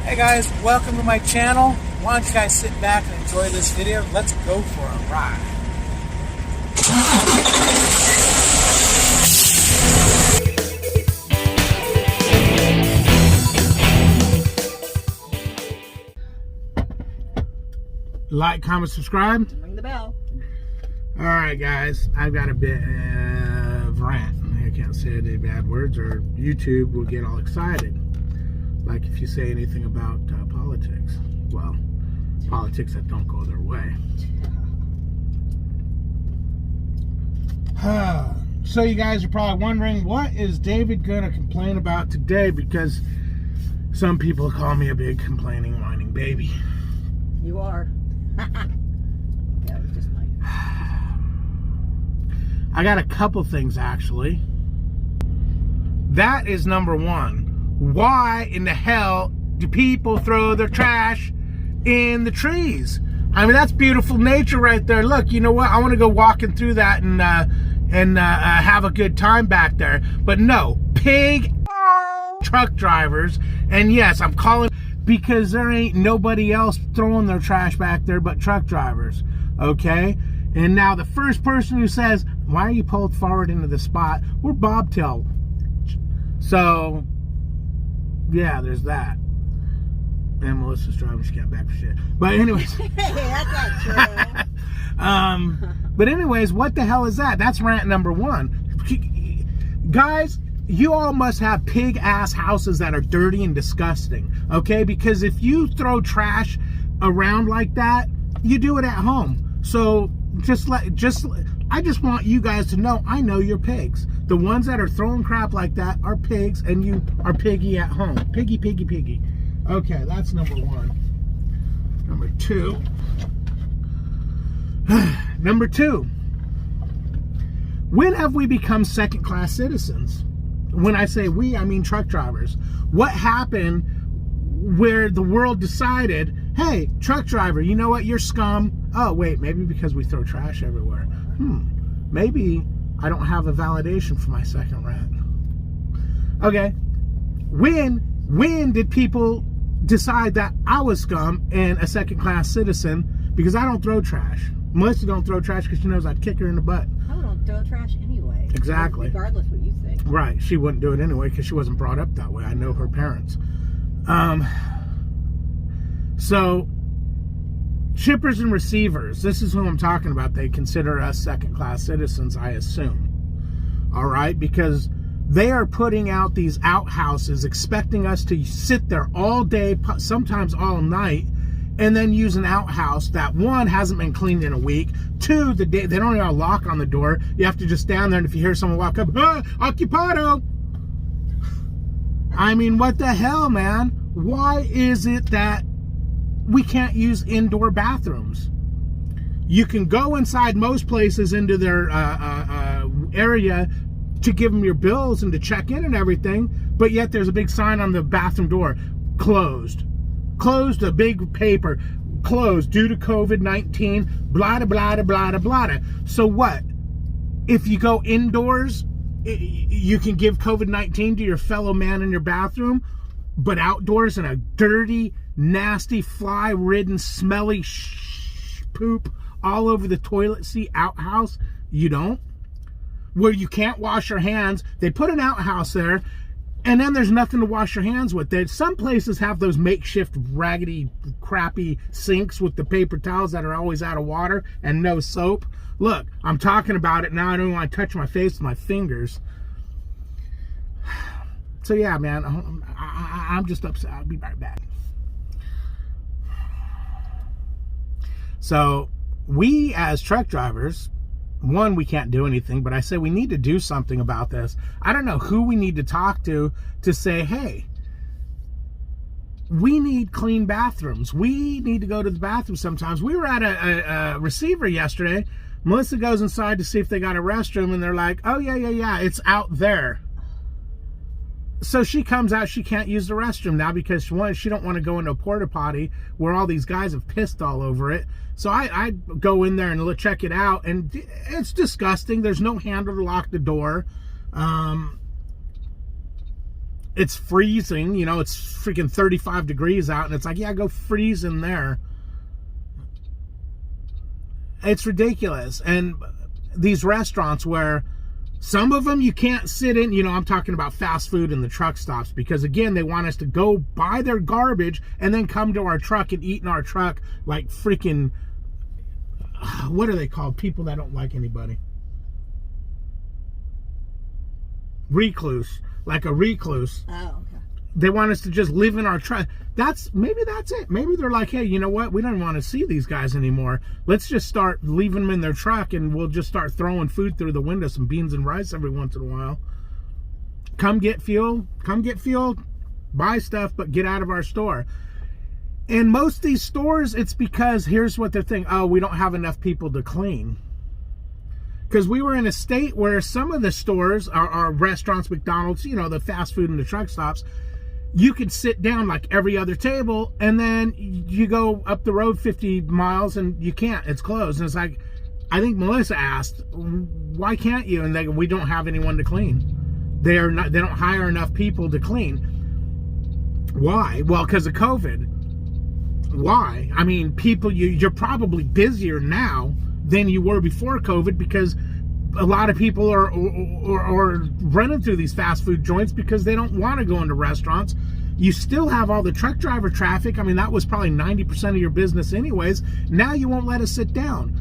Hey guys, welcome to my channel. Why don't you guys sit back and enjoy this video? Let's go for a ride. Like, comment, subscribe. Ring the bell. Alright guys, I've got a bit of rant. I can't say any bad words or YouTube will get all excited. Like if you say anything about politics. Well, politics that don't go their way. So you guys are probably wondering, what is David going to complain about today? Because some people call me a big complaining, whining baby. You are. Yeah, it was just nice. I got a couple things actually. That is number one. Why in the hell do people throw their trash in the trees? I mean, that's beautiful nature right there. Look, you know what? I want to go walking through that and have a good time back there. But no, pig truck drivers. And yes, I'm calling because there ain't nobody else throwing their trash back there but truck drivers. Okay? And now the first person who says, why are you pulled forward into the spot? We're bobtail. So, yeah, there's that. And Melissa's driving, she got back for shit. But anyways. Hey, that's not true. But anyways, what the hell is that? That's rant number one. Guys, you all must have pig-ass houses that are dirty and disgusting. Okay? Because if you throw trash around like that, you do it at home. So, I just want you guys to know, I know you're pigs. The ones that are throwing crap like that are pigs, and you are piggy at home. Piggy, piggy, piggy. Okay, that's number one. Number two. Number two. When have we become second-class citizens? When I say we, I mean truck drivers. What happened where the world decided, hey, truck driver, you know what, you're scum. Oh, wait, maybe because we throw trash everywhere. Maybe I don't have a validation for my second rant. Okay, when did people decide that I was scum and a second-class citizen because I don't throw trash? Melissa don't throw trash because she knows I'd kick her in the butt. I don't throw trash anyway. Exactly. Regardless what you think. Right, she wouldn't do it anyway because she wasn't brought up that way. I know her parents. So, shippers and receivers, this is who I'm talking about. They consider us second-class citizens, I assume. All right? Because they are putting out these outhouses, expecting us to sit there all day, sometimes all night, and then use an outhouse that, one, hasn't been cleaned in a week. Two, they don't have a lock on the door. You have to just stand there, and if you hear someone walk up, occupado! I mean, what the hell, man? Why is it that we can't use indoor bathrooms? You can go inside most places into their area to give them your bills and to check in and everything, but yet there's a big sign on the bathroom door, closed. Closed, a big paper, closed due to COVID-19, blah, blah, blah, blah, blah. So what? If you go indoors, you can give COVID-19 to your fellow man in your bathroom, but outdoors in a dirty, nasty, fly-ridden, smelly poop all over the toilet seat outhouse, you don't? Where you can't wash your hands, they put an outhouse there, and then there's nothing to wash your hands with. Some places have those makeshift, raggedy, crappy sinks with the paper towels that are always out of water and no soap. Look, I'm talking about it now. I don't want to touch my face with my fingers. So yeah, man, I'm just upset. I'll be right back. So we as truck drivers, one, we can't do anything, but I say we need to do something about this. I don't know who we need to talk to say, hey, we need clean bathrooms. We need to go to the bathroom sometimes. We were at a receiver yesterday. Melissa goes inside to see if they got a restroom, and they're like, oh, yeah, it's out there. So she comes out, she can't use the restroom now because she don't want to go into a porta potty where all these guys have pissed all over it. So I go in there and check it out, and it's disgusting. There's no handle to lock the door. it's freezing, you know, it's freaking 35 degrees out, and it's like, yeah, go freeze in there. It's ridiculous. And these restaurants where some of them you can't sit in, you know, I'm talking about fast food and the truck stops, because again, they want us to go buy their garbage and then come to our truck and eat in our truck like freaking, what are they called? People that don't like anybody. Recluse. Like a recluse. Oh, okay. They want us to just live in our truck. Maybe that's it. Maybe they're like, hey, you know what? We don't want to see these guys anymore. Let's just start leaving them in their truck, and we'll just start throwing food through the window, some beans and rice every once in a while. Come get fuel. Come get fuel. Buy stuff, but get out of our store. And most of these stores, it's because here's what they're thinking. Oh, we don't have enough people to clean. Because we were in a state where some of the stores, our restaurants, McDonald's, you know, the fast food and the truck stops, you could sit down like every other table, and then you go up the road 50 miles and you can't. It's closed. And it's like, I think Melissa asked, why can't you? And we don't have anyone to clean. They don't hire enough people to clean. Why? Well, because of COVID. Why? I mean, people, you're probably busier now than you were before COVID, because a lot of people are running through these fast food joints because they don't want to go into restaurants. You still have all the truck driver traffic. I mean, that was probably 90% of your business anyways. Now you won't let us sit down.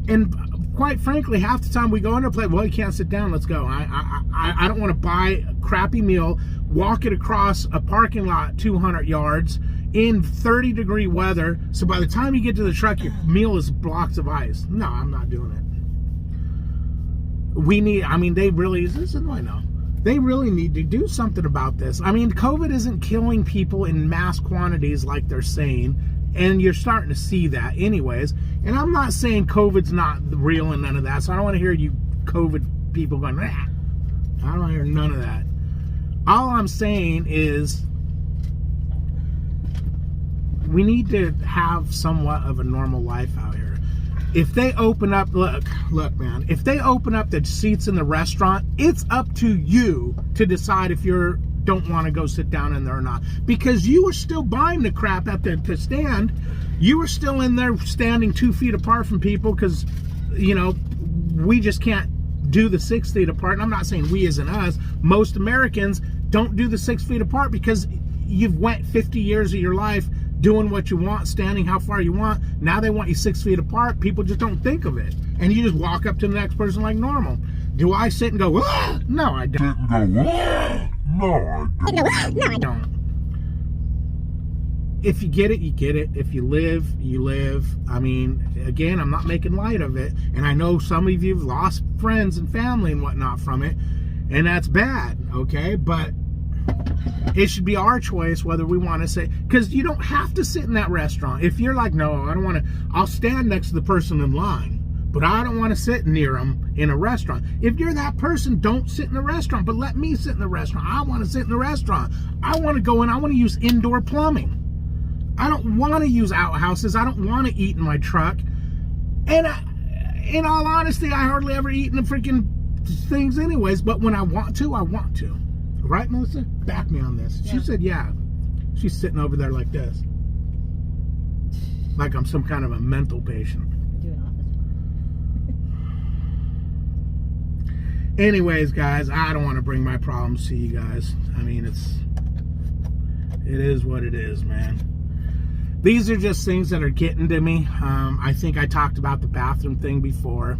And quite frankly, half the time we go into a place, well, you can't sit down, let's go. I don't want to buy a crappy meal, walk it across a parking lot 200 yards in 30-degree weather, so by the time you get to the truck, your meal is blocks of ice. No, I'm not doing it. They really need to do something about this. I mean, COVID isn't killing people in mass quantities like they're saying, and you're starting to see that anyways. And I'm not saying COVID's not real and none of that, so I don't want to hear you COVID people going, nah. I don't want to hear none of that. All I'm saying is we need to have somewhat of a normal life out here. If they open up, look, man, if they open up the seats in the restaurant, it's up to you to decide if you don't want to go sit down in there or not. Because you were still buying the crap at the stand. You were still in there standing 2 feet apart from people because, you know, we just can't do the 6 feet apart. And I'm not saying we isn't us. Most Americans don't do the 6 feet apart because you've went 50 years of your life doing what you want, standing how far you want. Now they want you 6 feet apart. People just don't think of it. And you just walk up to the next person like normal. Do I sit and go, ah! No, I don't. No, I don't. If you get it, you get it. If you live, you live. I mean, again, I'm not making light of it. And I know some of you have lost friends and family and whatnot from it. And that's bad, okay? But it should be our choice whether we want to say, because you don't have to sit in that restaurant. If you're like, no, I don't want to, I'll stand next to the person in line, but I don't want to sit near them in a restaurant. If you're that person, don't sit in the restaurant, but let me sit in the restaurant. I want to sit in the restaurant. I want to go in, I want to use indoor plumbing. I don't want to use outhouses. I don't want to eat in my truck. And in all honesty, I hardly ever eat in the freaking things anyways, but when I want to, I want to. Right, Melissa? Back me on this. Yeah. She said, yeah. She's sitting over there like this. Like I'm some kind of a mental patient. Anyways, guys, I don't want to bring my problems to you guys. I mean, it is what it is, man. These are just things that are getting to me. I think I talked about the bathroom thing before.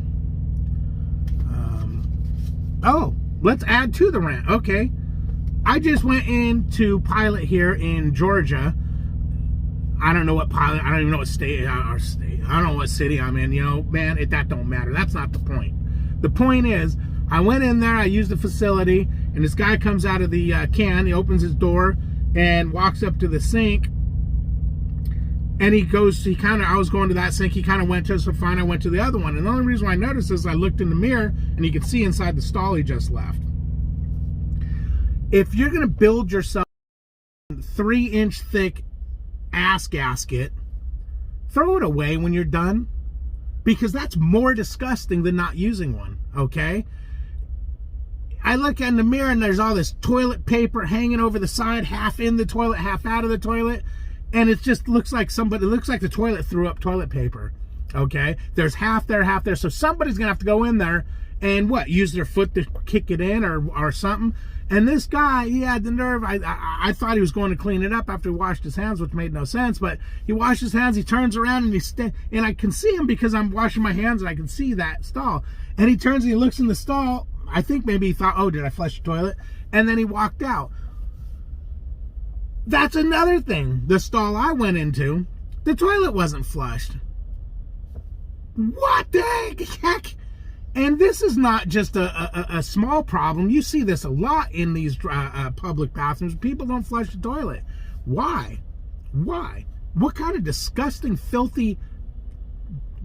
Oh, let's add to the rant. Okay. I just went into Pilot here in Georgia. I don't know what Pilot, I don't even know what state, I don't know what city I'm in, you know, man, that don't matter. That's not the point. The point is, I went in there, I used the facility, and this guy comes out of the can, he opens his door, and walks up to the sink, and I was going to that sink, he kind of went to, so fine, I went to the other one. And the only reason why I noticed is I looked in the mirror, and you could see inside the stall he just left. If you're going to build yourself a 3-inch thick ass gasket, throw it away when you're done, because that's more disgusting than not using one, okay? I look in the mirror and there's all this toilet paper hanging over the side, half in the toilet, half out of the toilet. And it just looks like the toilet threw up toilet paper. Okay? There's half there, half there. So somebody's going to have to go in there and use their foot to kick it in or something. And this guy, he had the nerve. I thought he was going to clean it up after he washed his hands, which made no sense. But he washed his hands, he turns around, and I can see him because I'm washing my hands and I can see that stall. And he turns and he looks in the stall. I think maybe he thought, oh, did I flush the toilet? And then he walked out. That's another thing. The stall I went into, the toilet wasn't flushed. What the heck? And this is not just a small problem. You see this a lot in these public bathrooms. People don't flush the toilet. Why? Why? What kind of disgusting, filthy,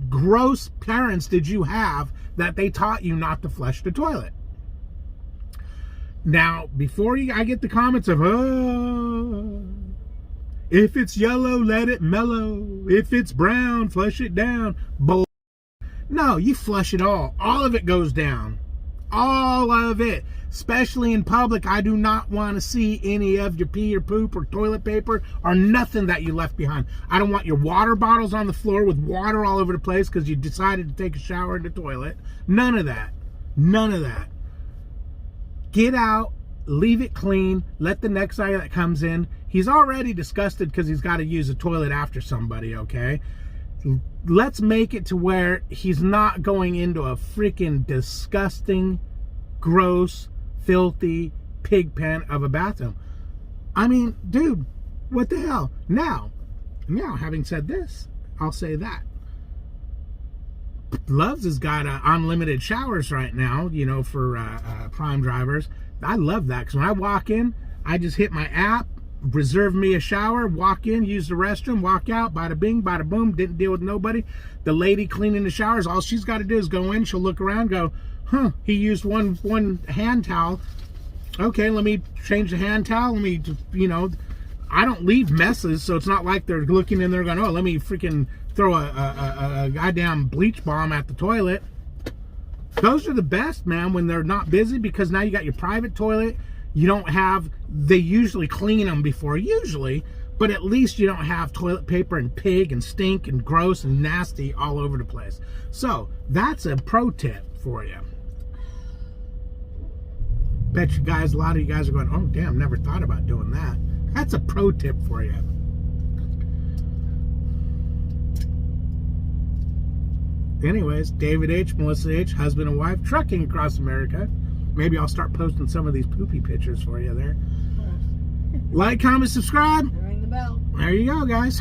gross parents did you have that they taught you not to flush the toilet? Now, before I get the comments of, oh, if it's yellow, let it mellow. If it's brown, flush it down. Bull. No, you flush it all. All of it goes down. All of it. Especially in public, I do not want to see any of your pee or poop or toilet paper or nothing that you left behind. I don't want your water bottles on the floor with water all over the place because you decided to take a shower in the toilet. None of that. None of that. Get out, leave it clean, let the next guy that comes in, he's already disgusted because he's got to use a toilet after somebody, okay? Let's make it to where he's not going into a freaking disgusting, gross, filthy pig pen of a bathroom. I mean, dude, what the hell? Now, having said this, I'll say that. Loves has got unlimited showers right now, for Prime drivers. I love that because when I walk in, I just hit my app, reserve me a shower, walk in, use the restroom, walk out, bada bing, bada boom, didn't deal with nobody. The lady cleaning the showers, all she's got to do is go in, she'll look around, go, huh, he used one hand towel. Okay, let me change the hand towel. Let me, I don't leave messes, so it's not like they're looking in there going, oh, let me freaking throw a goddamn bleach bomb at the toilet. Those are the best, man, when they're not busy, because now you got your private toilet. You don't have, they usually clean them before, but at least you don't have toilet paper and pig and stink and gross and nasty all over the place. So that's a pro tip for you. Bet you guys, a lot of you guys are going, oh damn, never thought about doing that. That's a pro tip for you. Anyways, David H., Melissa H., husband and wife, trucking across America. Maybe I'll start posting some of these poopy pictures for you there. Like, comment, subscribe. Ring the bell. There you go, guys.